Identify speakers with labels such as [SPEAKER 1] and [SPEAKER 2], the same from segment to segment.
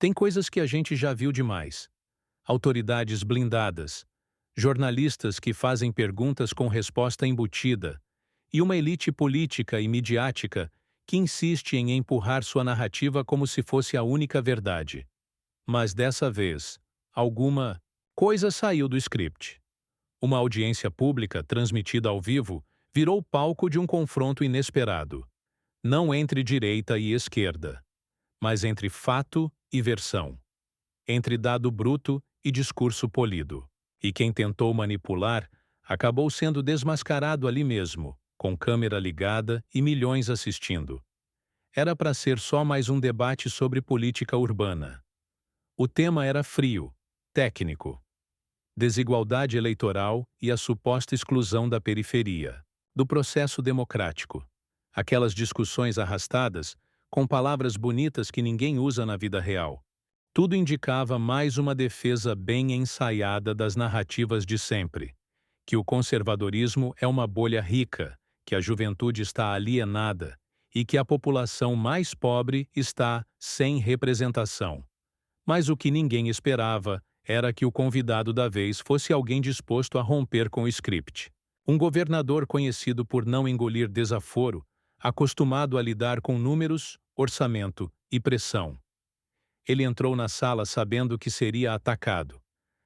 [SPEAKER 1] Tem coisas que a gente já viu demais. Autoridades blindadas, jornalistas que fazem perguntas com resposta embutida, e uma elite política e midiática que insiste em empurrar sua narrativa como se fosse a única verdade. Mas dessa vez, alguma coisa saiu do script. Uma audiência pública transmitida ao vivo virou palco de um confronto inesperado, não entre direita e esquerda, mas entre fato e versão, entre dado bruto e discurso polido. E quem tentou manipular acabou sendo desmascarado ali mesmo, com câmera ligada e milhões assistindo. Era para ser só mais um debate sobre política urbana. O tema era frio, técnico: desigualdade eleitoral e a suposta exclusão da periferia, do processo democrático. Aquelas discussões arrastadas, com palavras bonitas que ninguém usa na vida real. Tudo indicava mais uma defesa bem ensaiada das narrativas de sempre: que o conservadorismo é uma bolha rica, que a juventude está alienada e que a população mais pobre está sem representação. Mas o que ninguém esperava era que o convidado da vez fosse alguém disposto a romper com o script. Um governador conhecido por não engolir desaforo, acostumado a lidar com números, orçamento e pressão. Ele entrou na sala sabendo que seria atacado.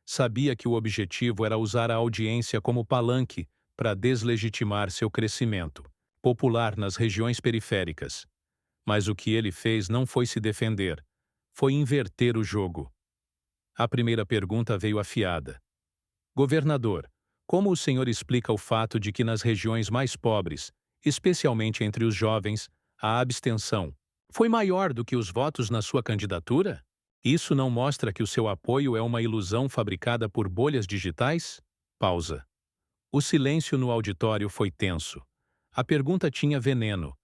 [SPEAKER 1] Sabia que o objetivo era usar a audiência como palanque para deslegitimar seu crescimento popular nas regiões periféricas. Mas o que ele fez não foi se defender, foi inverter o jogo. A primeira pergunta veio afiada. Governador, como o senhor explica o fato de que nas regiões mais pobres, especialmente entre os jovens, a abstenção foi maior do que os votos na sua candidatura? Isso não mostra que o seu apoio é uma ilusão fabricada por bolhas digitais? Pausa. O silêncio no auditório foi tenso. A pergunta tinha veneno.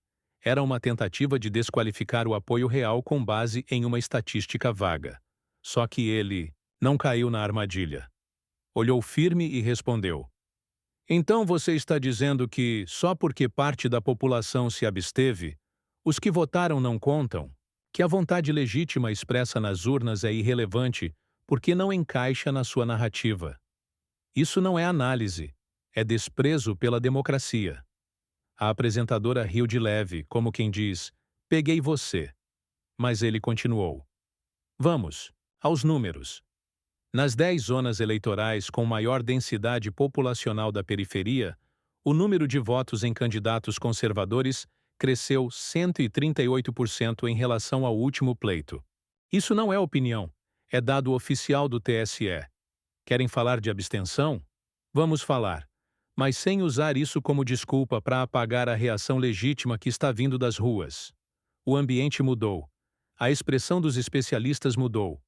[SPEAKER 1] Era uma tentativa de desqualificar o apoio real com base em uma estatística vaga. Só que ele não caiu na armadilha. Olhou firme e respondeu: então você está dizendo que, só porque parte da população se absteve, os que votaram não contam? Que a vontade legítima expressa nas urnas é irrelevante porque não encaixa na sua narrativa? Isso não é análise, é desprezo pela democracia. A apresentadora riu de leve, como quem diz: peguei você. Mas ele continuou: vamos, aos números. Nas 10 zonas eleitorais com maior densidade populacional da periferia, o número de votos em candidatos conservadores cresceu 138% em relação ao último pleito. Isso não é opinião, é dado oficial do TSE. Querem falar de abstenção? Vamos falar, mas sem usar isso como desculpa para apagar a reação legítima que está vindo das ruas. O ambiente mudou. A expressão dos especialistas mudou.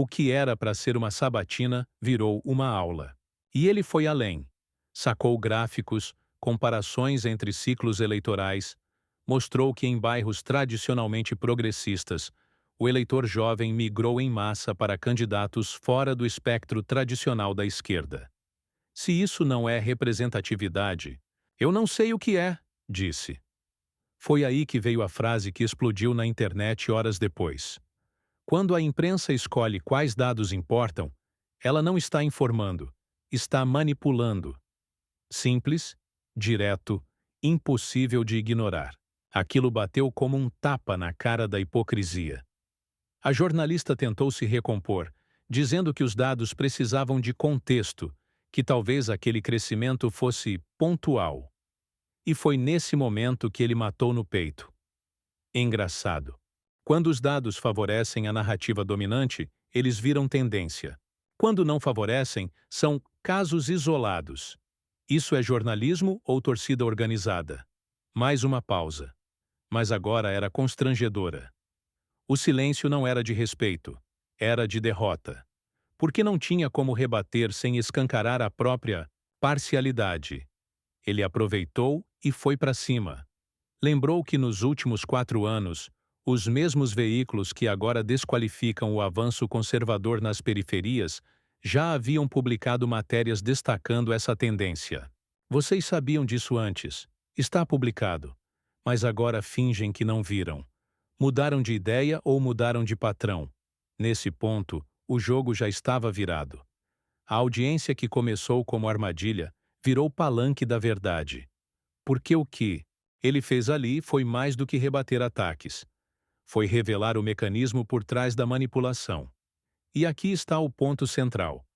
[SPEAKER 1] O que era para ser uma sabatina virou uma aula. E ele foi além. Sacou gráficos, comparações entre ciclos eleitorais, mostrou que em bairros tradicionalmente progressistas, o eleitor jovem migrou em massa para candidatos fora do espectro tradicional da esquerda. Se isso não é representatividade, eu não sei o que é, disse. Foi aí que veio a frase que explodiu na internet horas depois. Quando a imprensa escolhe quais dados importam, ela não está informando, está manipulando. Simples, direto, impossível de ignorar. Aquilo bateu como um tapa na cara da hipocrisia. A jornalista tentou se recompor, dizendo que os dados precisavam de contexto, que talvez aquele crescimento fosse pontual. E foi nesse momento que ele matou no peito. Engraçado. Quando os dados favorecem a narrativa dominante, eles viram tendência. Quando não favorecem, são casos isolados. Isso é jornalismo ou torcida organizada? Mais uma pausa. Mas agora era constrangedora. O silêncio não era de respeito, era de derrota. Porque não tinha como rebater sem escancarar a própria parcialidade. Ele aproveitou e foi para cima. Lembrou que nos últimos 4 anos, os mesmos veículos que agora desqualificam o avanço conservador nas periferias já haviam publicado matérias destacando essa tendência. Vocês sabiam disso antes. Está publicado. Mas agora fingem que não viram. Mudaram de ideia ou mudaram de patrão. Nesse ponto, o jogo já estava virado. A audiência que começou como armadilha virou palanque da verdade. Porque o que ele fez ali foi mais do que rebater ataques. Foi revelar o mecanismo por trás da manipulação. E aqui está o ponto central.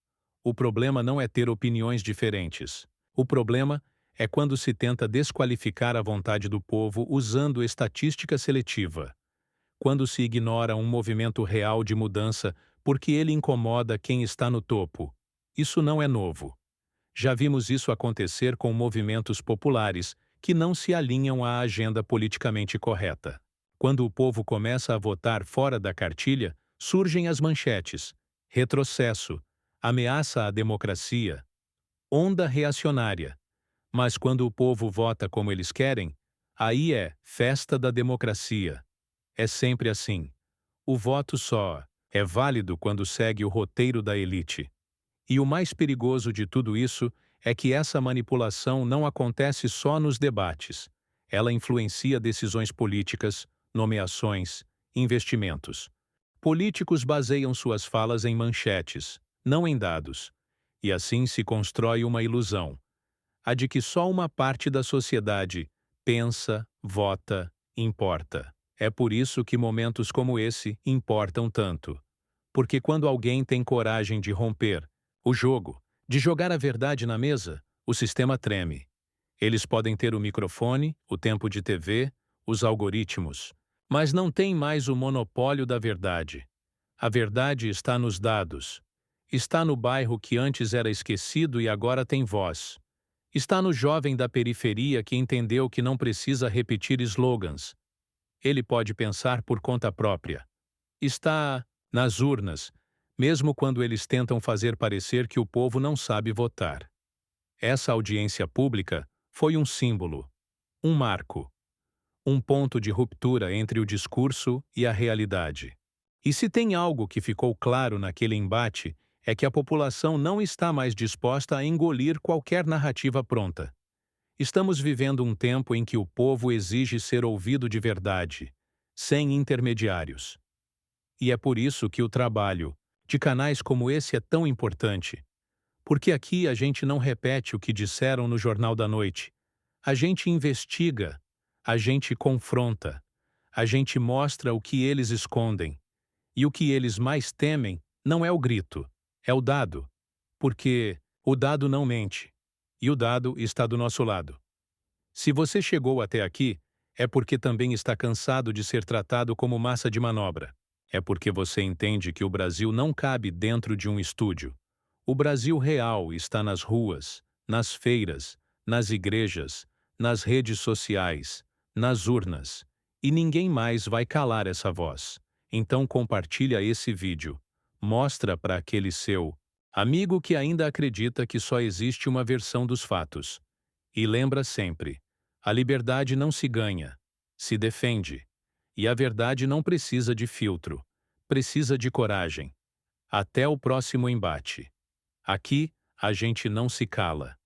[SPEAKER 1] O problema não é ter opiniões diferentes. O problema é quando se tenta desqualificar a vontade do povo usando estatística seletiva. Quando se ignora um movimento real de mudança porque ele incomoda quem está no topo. Isso não é novo. Já vimos isso acontecer com movimentos populares que não se alinham à agenda politicamente correta. Quando o povo começa a votar fora da cartilha, surgem as manchetes: retrocesso, ameaça à democracia, onda reacionária. Mas quando o povo vota como eles querem, aí é festa da democracia. É sempre assim. O voto só é válido quando segue o roteiro da elite. E o mais perigoso de tudo isso é que essa manipulação não acontece só nos debates. Ela influencia decisões políticas, nomeações, investimentos. Políticos baseiam suas falas em manchetes, não em dados. E assim se constrói uma ilusão: a de que só uma parte da sociedade pensa, vota, importa. É por isso que momentos como esse importam tanto. Porque quando alguém tem coragem de romper o jogo, de jogar a verdade na mesa, o sistema treme. Eles podem ter o microfone, o tempo de TV, os algoritmos, mas não têm mais o monopólio da verdade. A verdade está nos dados. Está no bairro que antes era esquecido e agora tem voz. Está no jovem da periferia que entendeu que não precisa repetir slogans. Ele pode pensar por conta própria. Está nas urnas, mesmo quando eles tentam fazer parecer que o povo não sabe votar. Essa audiência pública foi um símbolo, um marco, um ponto de ruptura entre o discurso e a realidade. E se tem algo que ficou claro naquele embate, é que a população não está mais disposta a engolir qualquer narrativa pronta. Estamos vivendo um tempo em que o povo exige ser ouvido de verdade, sem intermediários. E é por isso que o trabalho de canais como esse é tão importante. Porque aqui a gente não repete o que disseram no Jornal da Noite. A gente investiga, a gente confronta, a gente mostra o que eles escondem. E o que eles mais temem não é o grito, é o dado. Porque o dado não mente. E o dado está do nosso lado. Se você chegou até aqui, é porque também está cansado de ser tratado como massa de manobra. É porque você entende que o Brasil não cabe dentro de um estúdio. O Brasil real está nas ruas, nas feiras, nas igrejas, nas redes sociais, nas urnas. E ninguém mais vai calar essa voz. Então compartilha esse vídeo. Mostra para aquele seu amigo que ainda acredita que só existe uma versão dos fatos. E lembra sempre: a liberdade não se ganha, se defende. E a verdade não precisa de filtro, precisa de coragem. Até o próximo embate. Aqui, a gente não se cala.